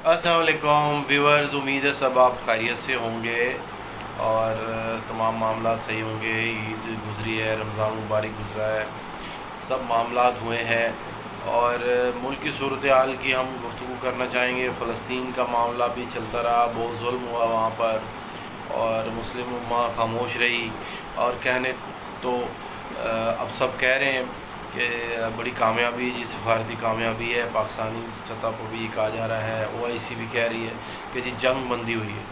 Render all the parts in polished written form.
السلام علیکم ویورز، امید ہے سب آپ خیریت سے ہوں گے اور تمام معاملات صحیح ہوں گے۔ عید گزری ہے، رمضان مبارک گزرا ہے، سب معاملات ہوئے ہیں اور ملک کی صورتحال کی ہم گفتگو کرنا چاہیں گے۔ فلسطین کا معاملہ بھی چلتا رہا، بہت ظلم ہوا وہاں پر اور مسلم امہ خاموش رہی، اور کہنے تو اب سب کہہ رہے ہیں کہ بڑی کامیابی، جی سفارتی کامیابی ہے، پاکستانی سطح پر بھی کہا جا رہا ہے، OIC بھی کہہ رہی ہے کہ جی جنگ بندی ہوئی ہے۔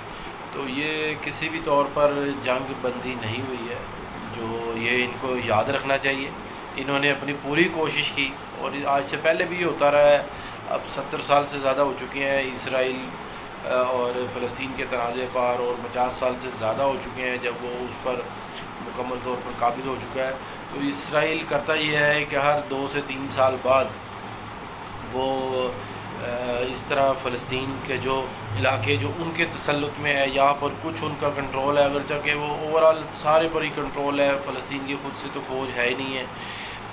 تو یہ کسی بھی طور پر جنگ بندی نہیں ہوئی ہے، جو یہ ان کو یاد رکھنا چاہیے۔ انہوں نے اپنی پوری کوشش کی اور آج سے پہلے بھی ہوتا رہا ہے، اب 70 سال سے زیادہ ہو چکے ہیں اسرائیل اور فلسطین کے تنازع پر، اور 50 سال سے زیادہ ہو چکے ہیں جب وہ اس پر مکمل طور پر قابض ہو چکا ہے۔ تو اسرائیل کرتا یہ ہے کہ ہر 2 سے 3 سال بعد وہ اس طرح فلسطین کے جو علاقے جو ان کے تسلط میں ہے، یہاں پر کچھ ان کا کنٹرول ہے، اگرچہ کہ وہ اوورال سارے پر ہی کنٹرول ہے، فلسطین کی خود سے تو فوج ہے ہی نہیں ہے،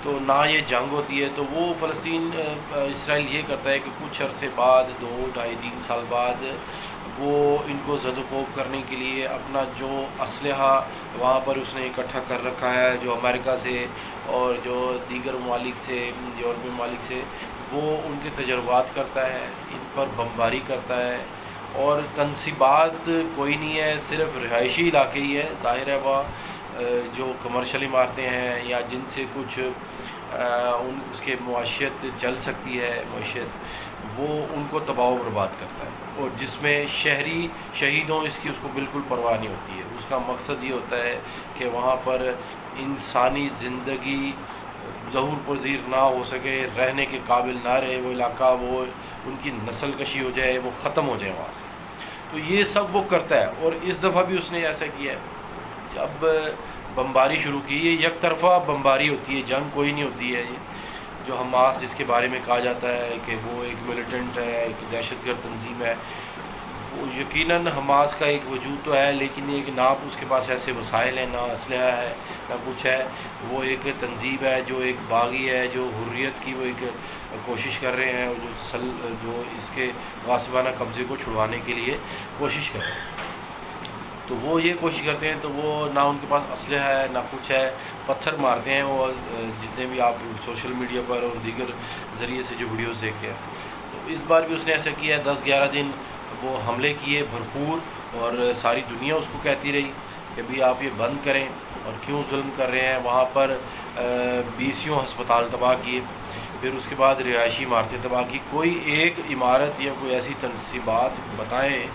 تو نہ یہ جنگ ہوتی ہے، تو وہ فلسطین اسرائیل یہ کرتا ہے کہ کچھ عرصے بعد 2 ڈھائی 3 سال بعد وہ ان کو زد و کوب کرنے کے لیے اپنا جو اسلحہ وہاں پر اس نے اکٹھا کر رکھا ہے، جو امریکہ سے اور جو دیگر ممالک سے، یورپی ممالک سے، وہ ان کے تجربات کرتا ہے، ان پر بمباری کرتا ہے، اور تنصیبات کوئی نہیں ہے، صرف رہائشی علاقے ہی ہے۔ ظاہر ہے وہ جو کمرشل عمارتیں ہیں یا جن سے کچھ اس کے معیشت چل سکتی ہے، معیشت، وہ ان کو تباہ و برباد کرتا ہے، اور جس میں شہری شہیدوں اس کی اس کو بالکل پرواہ نہیں ہوتی ہے۔ اس کا مقصد یہ ہوتا ہے کہ وہاں پر انسانی زندگی ظہور پذیر نہ ہو سکے، رہنے کے قابل نہ رہے وہ علاقہ، وہ ان کی نسل کشی ہو جائے، وہ ختم ہو جائے وہاں سے۔ تو یہ سب وہ کرتا ہے، اور اس دفعہ بھی اس نے ایسا کیا ہے۔ جب بمباری شروع کی، یہ یک طرفہ بمباری ہوتی ہے، جنگ کوئی نہیں ہوتی ہے۔ یہ جو حماس جس کے بارے میں کہا جاتا ہے کہ وہ ایک ملیٹنٹ ہے، ایک دہشت گرد تنظیم ہے، وہ یقیناً حماس کا ایک وجود تو ہے، لیکن ایک نہ اس کے پاس ایسے وسائل ہیں، نہ اسلحہ ہے، نہ کچھ ہے۔ وہ ایک تنظیم ہے جو ایک باغی ہے، جو حریت کی وہ ایک کوشش کر رہے ہیں، اور جو اس کے غاصبانہ قبضے کو چھڑوانے کے لیے کوشش کر رہے ہیں۔ تو وہ یہ کوشش کرتے ہیں، تو وہ نہ ان کے پاس اسلحہ ہے نہ کچھ ہے، پتھر مارتے ہیں وہ، جتنے بھی آپ سوشل میڈیا پر اور دیگر ذریعے سے جو ویڈیوز دیکھتے ہیں۔ تو اس بار بھی اس نے ایسا کیا ہے، 10-11 دن وہ حملے کیے بھرپور، اور ساری دنیا اس کو کہتی رہی کہ بھی آپ یہ بند کریں، اور کیوں ظلم کر رہے ہیں۔ وہاں پر 20 ہسپتال تباہ کیے، پھر اس کے بعد رہائشی عمارتیں تباہ کی۔ کوئی ایک عمارت یا کوئی ایسی تنصیبات بتائیں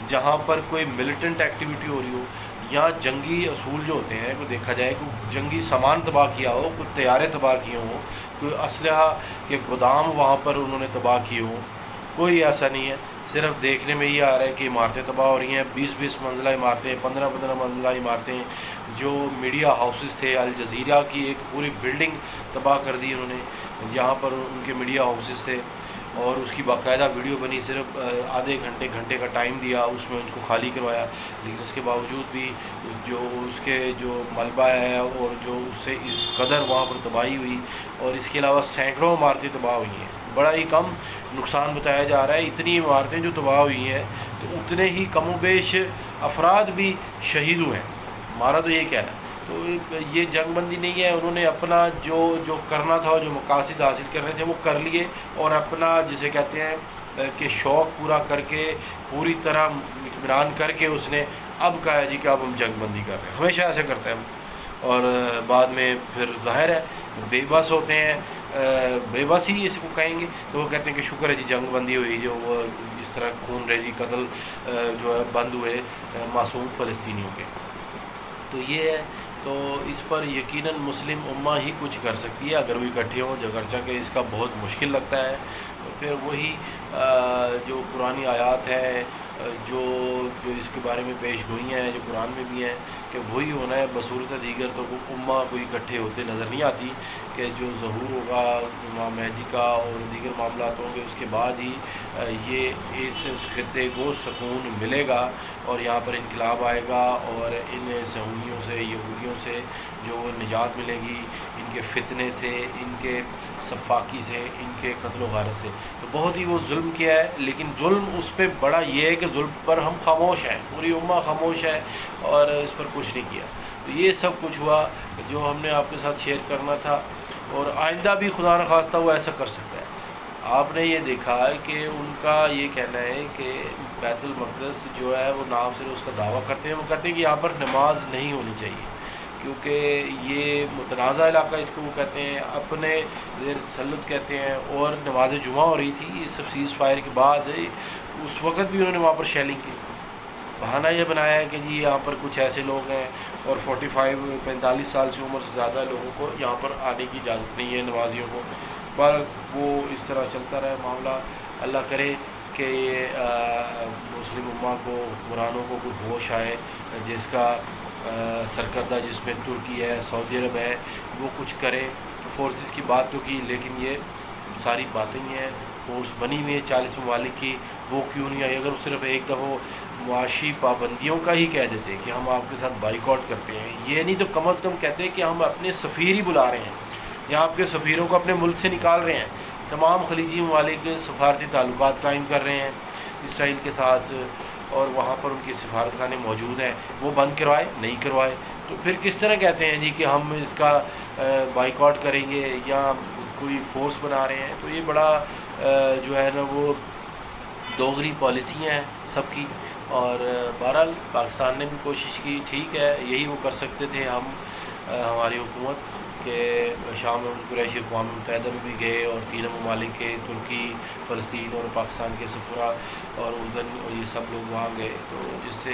جہاں پر کوئی ملیٹنٹ ایکٹیویٹی ہو رہی ہو، یا جنگی اصول جو ہوتے ہیں کو دیکھا جائے، کوئی جنگی سامان تباہ کیا ہو، کوئی طیارے تباہ کیے ہوں، کوئی اسلحہ کے گودام وہاں پر انہوں نے تباہ کیے ہوں، کوئی ایسا نہیں ہے۔ صرف دیکھنے میں یہ آ رہا ہے کہ عمارتیں تباہ ہو رہی ہیں، 20 منزلہ عمارتیں، 15 منزلہ عمارتیں، جو میڈیا ہاؤسز تھے، الجزیرہ کی ایک پوری بلڈنگ تباہ کر دی انہوں نے، جہاں پر ان کے میڈیا ہاؤسز تھے، اور اس کی باقاعدہ ویڈیو بنی، صرف آدھے گھنٹے کا ٹائم دیا، اس میں ان کو خالی کروایا، لیکن اس کے باوجود بھی جو اس کے جو ملبہ ہے، اور جو اس سے اس قدر وہاں پر تباہی ہوئی، اور اس کے علاوہ سینکڑوں عمارتیں تباہ ہوئی ہیں۔ بڑا ہی کم نقصان بتایا جا رہا ہے، اتنی عمارتیں جو تباہ ہوئی ہیں، تو اتنے ہی کم و بیش افراد بھی شہید ہوئے ہیں، ہمارا تو یہ کہنا ہے۔ تو یہ جنگ بندی نہیں ہے، انہوں نے اپنا جو کرنا تھا، جو مقاصد حاصل کرنے تھے وہ کر لیے، اور اپنا جسے کہتے ہیں کہ شوق پورا کر کے، پوری طرح اطمینان کر کے اس نے اب کہا ہے جی کہ اب ہم جنگ بندی کر رہے ہیں۔ ہمیشہ ایسے کرتے ہیں ہم، اور بعد میں پھر ظاہر ہے بے بس ہوتے ہیں، بے بس ہی اس کو کہیں گے، تو وہ کہتے ہیں کہ شکر ہے جی جنگ بندی ہوئی، جو وہ اس طرح خون ریزی قتل جو ہے بند ہوئے معصوم فلسطینیوں کے۔ تو یہ ہے، تو اس پر یقیناً مسلم امہ ہی کچھ کر سکتی ہے اگر وہ اکٹھے ہوں، اگرچہ کہ اس کا بہت مشکل لگتا ہے۔ تو پھر وہی جو قرآنی آیات ہے، جو اس کے بارے میں پیش گوئیاں ہیں جو قرآن میں بھی ہیں، کہ وہی ہونا ہے بصورت دیگر، تو وہ امہ کوئی اکٹھے ہوتے نظر نہیں آتی، کہ جو ظہور ہوگا امام مہدی کا اور دیگر معاملات ہوں گے، اس کے بعد ہی یہ اس خطے کو سکون ملے گا، اور یہاں پر انقلاب آئے گا، اور ان صہیونیوں سے، یہودیوں سے جو نجات ملے گی ان کے فتنے سے، ان کے صفاقی سے، ان کے قتل و غارت سے۔ تو بہت ہی وہ ظلم کیا ہے، لیکن ظلم اس پہ بڑا یہ ہے کہ ظلم پر ہم خاموش ہیں، پوری امہ خاموش ہے اور اس پر کچھ نہیں کیا۔ تو یہ سب کچھ ہوا جو ہم نے آپ کے ساتھ شیئر کرنا تھا، اور آئندہ بھی خدا نخواستہ وہ ایسا کر سکتا ہے۔ آپ نے یہ دیکھا کہ ان کا یہ کہنا ہے کہ بیت المقدس جو ہے وہ نام سے اس کا دعویٰ کرتے ہیں، وہ کہتے ہیں کہ یہاں پر نماز نہیں ہونی چاہیے، کیونکہ یہ متنازع علاقہ اس کو وہ کہتے ہیں، اپنے زیر تسلط کہتے ہیں، اور نماز جمعہ ہو رہی تھی اس سیز فائر کے بعد، اس وقت بھی انہوں نے وہاں پر شیلنگ کی۔ بہانہ یہ بنایا ہے کہ جی یہاں پر کچھ ایسے لوگ ہیں اور 45 سال سے عمر سے زیادہ لوگوں کو یہاں پر آنے کی اجازت نہیں ہے، نمازیوں کو۔ پر وہ اس طرح چلتا رہے معاملہ۔ اللہ کرے کہ مسلم امہ کو، حکمرانوں کو کوئی ہوش آئے، جس کا سرکردہ جس میں ترکی ہے، سعودی عرب ہے، وہ کچھ کرے۔ فورسز کی بات تو کی، لیکن یہ ساری باتیں ہی ہیں، فورس بنی ہوئی ہے 40 ممالک کی، وہ کیوں نہیں آئی؟ اگر صرف ایک دفعہ معاشی پابندیوں کا ہی کہہ دیتے کہ ہم آپ کے ساتھ بائیکاٹ کرتے ہیں، یہ نہیں تو کم از کم کہتے ہیں کہ ہم اپنے سفیر ہی بلا رہے ہیں، یا آپ کے سفیروں کو اپنے ملک سے نکال رہے ہیں۔ تمام خلیجی ممالک سفارتی تعلقات قائم کر رہے ہیں اسرائیل کے ساتھ، اور وہاں پر ان کے سفارت خانے موجود ہیں، وہ بند کروائے نہیں کروائے؟ تو پھر کس طرح کہتے ہیں جی کہ ہم اس کا بائیکاٹ کریں گے یا کوئی فورس بنا رہے ہیں؟ تو یہ بڑا جو ہے نا وہ دوغلی پالیسیاں ہیں سب کی۔ اور بہرحال پاکستان نے بھی کوشش کی، ٹھیک ہے، یہی وہ کر سکتے تھے ہم، ہماری حکومت، کہ شام میں قریشی اقوام متحدہ میں بھی گئے اور تینوں ممالک کے، ترکی، فلسطین اور پاکستان کے سفراء اور اردن، اور یہ سب لوگ وہاں گئے، تو جس سے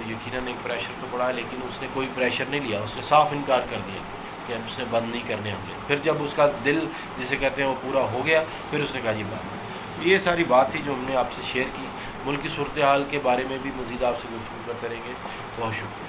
یقیناً ایک پریشر تو پڑا، لیکن اس نے کوئی پریشر نہیں لیا، اس نے صاف انکار کر دیا کہ ہم اس نے بند نہیں کرنے ہوں گے۔ پھر جب اس کا دل جسے کہتے ہیں وہ پورا ہو گیا، پھر اس نے کہا جی بند۔ یہ ساری بات تھی جو ہم نے آپ سے شیئر کی۔ ملک کی صورتحال کے بارے میں بھی مزید آپ سے گفتگو کرتے رہیں گے۔ بہت شکریہ۔